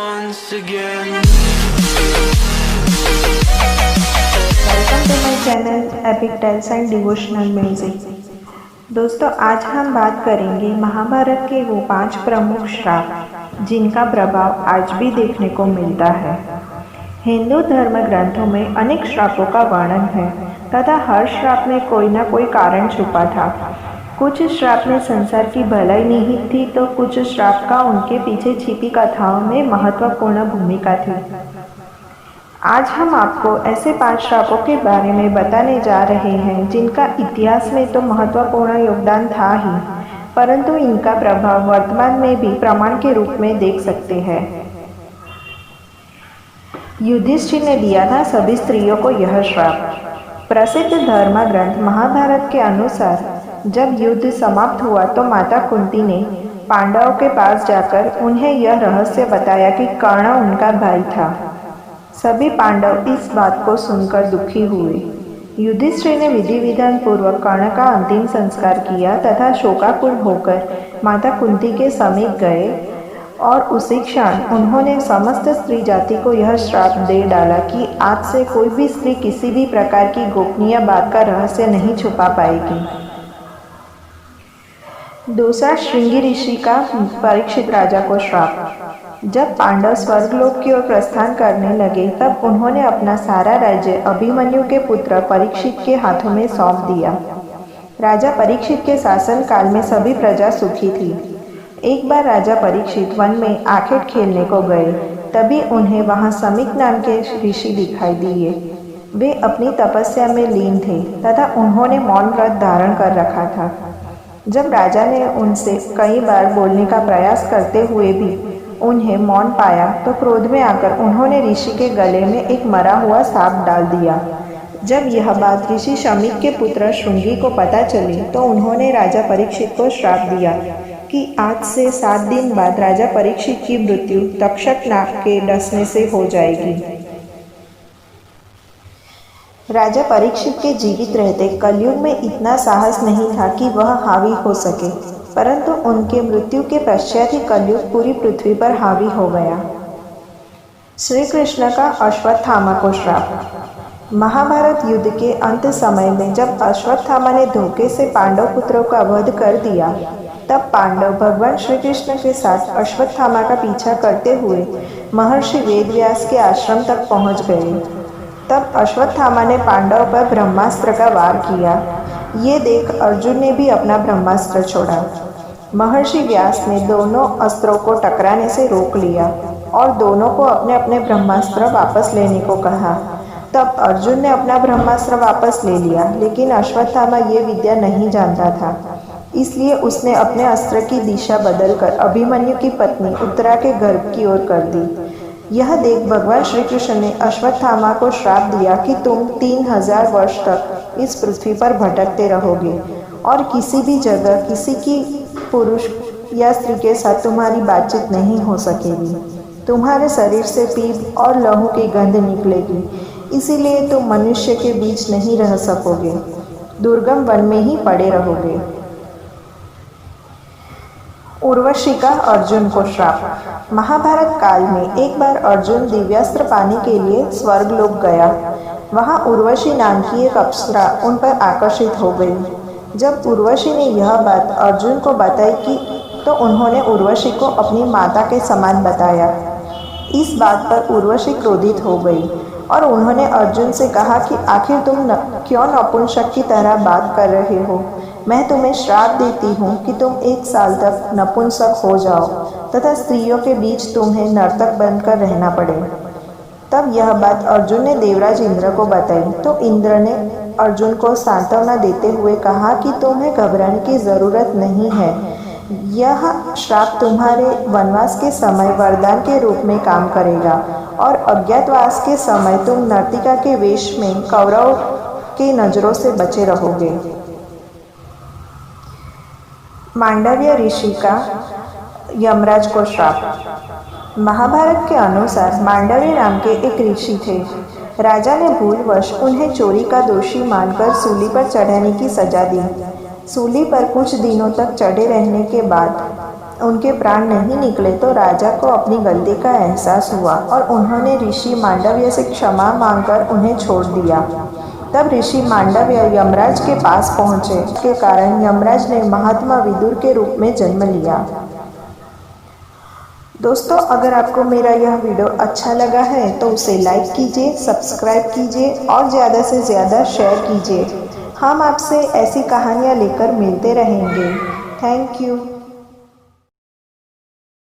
once again. Welcome to my channel Epic Tales and devotional music. दोस्तों, आज हम बात करेंगे महाभारत के वो 5 प्रमुख श्राप जिनका प्रभाव आज भी देखने को मिलता है। हिंदू धर्म ग्रंथों में अनेक श्रापों का वर्णन है तथा हर श्राप में कोई न कोई कारण छुपा था। कुछ श्राप में संसार की भलाई निहित थी तो कुछ श्राप का उनके पीछे छिपी कथाओं में महत्वपूर्ण भूमिका थी। आज हम आपको ऐसे 5 श्रापों के बारे में बताने जा रहे हैं जिनका इतिहास में तो महत्वपूर्ण योगदान था ही, परंतु इनका प्रभाव वर्तमान में भी प्रमाण के रूप में देख सकते हैं। युधिष्ठिर ने दिया था सभी स्त्रियों को यह श्राप। प्रसिद्ध धर्म ग्रंथ महाभारत के अनुसार जब युद्ध समाप्त हुआ तो माता कुंती ने पांडवों के पास जाकर उन्हें यह रहस्य बताया कि कर्ण उनका भाई था। सभी पांडव इस बात को सुनकर दुखी हुए। युधिष्ठिर ने विधि विधान पूर्वक कर्ण का अंतिम संस्कार किया तथा शोकाकुल होकर माता कुंती के समीप गए और उसी क्षण उन्होंने समस्त स्त्री जाति को यह श्राप दे डाला कि आज से कोई भी स्त्री किसी भी प्रकार की गोपनीय बात का रहस्य नहीं छुपा पाएगी। दूसरा, श्रृंगी ऋषि का परीक्षित राजा को श्राप। जब पांडव स्वर्गलोक की ओर प्रस्थान करने लगे तब उन्होंने अपना सारा राज्य अभिमन्यु के पुत्र परीक्षित के हाथों में सौंप दिया। राजा परीक्षित के शासन काल में सभी प्रजा सुखी थी। एक बार राजा परीक्षित वन में आखेट खेलने को गए, तभी उन्हें वहां समीक नाम के ऋषि दिखाई दिए। वे अपनी तपस्या में लीन थे तथा उन्होंने मौन व्रत धारण कर रखा था। जब राजा ने उनसे कई बार बोलने का प्रयास करते हुए भी उन्हें मौन पाया तो क्रोध में आकर उन्होंने ऋषि के गले में एक मरा हुआ सांप डाल दिया। जब यह बात ऋषि शमीक के पुत्र श्रृंगी को पता चली तो उन्होंने राजा परीक्षित को श्राप दिया कि आज से 7 दिन बाद राजा परीक्षित की मृत्यु तक्षक नाग के डसने से हो जाएगी। राजा परीक्षित के जीवित रहते कलयुग में इतना साहस नहीं था कि वह हावी हो सके, परंतु उनके मृत्यु के पश्चात ही कलयुग पूरी पृथ्वी पर हावी हो गया। श्री कृष्ण का अश्वत्थामा को श्राप। महाभारत युद्ध के अंत समय में जब अश्वत्थामा ने धोखे से पांडव पुत्रों का वध कर दिया, तब पांडव भगवान श्री कृष्ण के साथ अश्वत्थामा का पीछा करते हुए महर्षि वेदव्यास के आश्रम तक पहुंच गए। तब अश्वत्थामा ने पांडव पर ब्रह्मास्त्र का वार किया। ये देख अर्जुन ने भी अपना ब्रह्मास्त्र छोड़ा। महर्षि व्यास ने दोनों अस्त्रों को टकराने से रोक लिया और दोनों को अपने अपने ब्रह्मास्त्र वापस लेने को कहा। तब अर्जुन ने अपना ब्रह्मास्त्र वापस ले लिया, लेकिन अश्वत्थामा ये विद्या नहीं जानता था, इसलिए उसने अपने अस्त्र की दिशा बदलकर अभिमन्यु की पत्नी उत्तरा के गर्भ की ओर कर दी। यह देख भगवान श्री कृष्ण ने अश्वत्थामा को श्राप दिया कि तुम 3000 वर्ष तक इस पृथ्वी पर भटकते रहोगे और किसी भी जगह किसी की पुरुष या स्त्री के साथ तुम्हारी बातचीत नहीं हो सकेगी। तुम्हारे शरीर से पीप और लहू की गंध निकलेगी, इसीलिए तुम मनुष्य के बीच नहीं रह सकोगे, दुर्गम वन में ही पड़े रहोगे। उर्वशी का अर्जुन को श्राप। महाभारत काल में एक बार अर्जुन दिव्यास्त्र पाने के लिए स्वर्गलोक गया। वहां उर्वशी नाम की एक अप्सरा उन पर आकर्षित हो गई। जब उर्वशी ने यह बात अर्जुन को बताई तो उन्होंने उर्वशी को अपनी माता के समान बताया। इस बात पर उर्वशी क्रोधित हो गई और उन्होंने अर्जुन से कहा कि आखिर तुम क्यों नपुंसक की तरह बात कर रहे हो। मैं तुम्हें श्राप देती हूँ कि तुम 1 साल तक नपुंसक हो जाओ तथा स्त्रियों के बीच तुम्हें नर्तक बनकर रहना पड़े। तब यह बात अर्जुन ने देवराज इंद्र को बताई तो इंद्र ने अर्जुन को सांत्वना देते हुए कहा कि तुम्हें घबराने की जरूरत नहीं है। यह श्राप तुम्हारे वनवास के समय वरदान के रूप में काम करेगा और अज्ञातवास के समय तुम नर्तिका के वेश में कौरव की नजरों से बचे रहोगे। मांडव्य ऋषि का यमराज को श्राप। महाभारत के अनुसार मांडव्य नाम के एक ऋषि थे। राजा ने भूलवश उन्हें चोरी का दोषी मानकर सूली पर चढ़ाने की सजा दी। सूली पर कुछ दिनों तक चढ़े रहने के बाद उनके प्राण नहीं निकले तो राजा को अपनी गलती का एहसास हुआ और उन्होंने ऋषि मांडव्य से क्षमा मांगकर उन्हें छोड़ दिया। तब ऋषि मांडव्य यमराज के पास पहुंचे, के कारण यमराज ने महात्मा विदुर के रूप में जन्म लिया। दोस्तों, अगर आपको मेरा यह वीडियो अच्छा लगा है तो उसे लाइक कीजिए, सब्सक्राइब कीजिए और ज़्यादा से ज़्यादा शेयर कीजिए। हम आपसे ऐसी कहानियाँ लेकर मिलते रहेंगे। Thank you.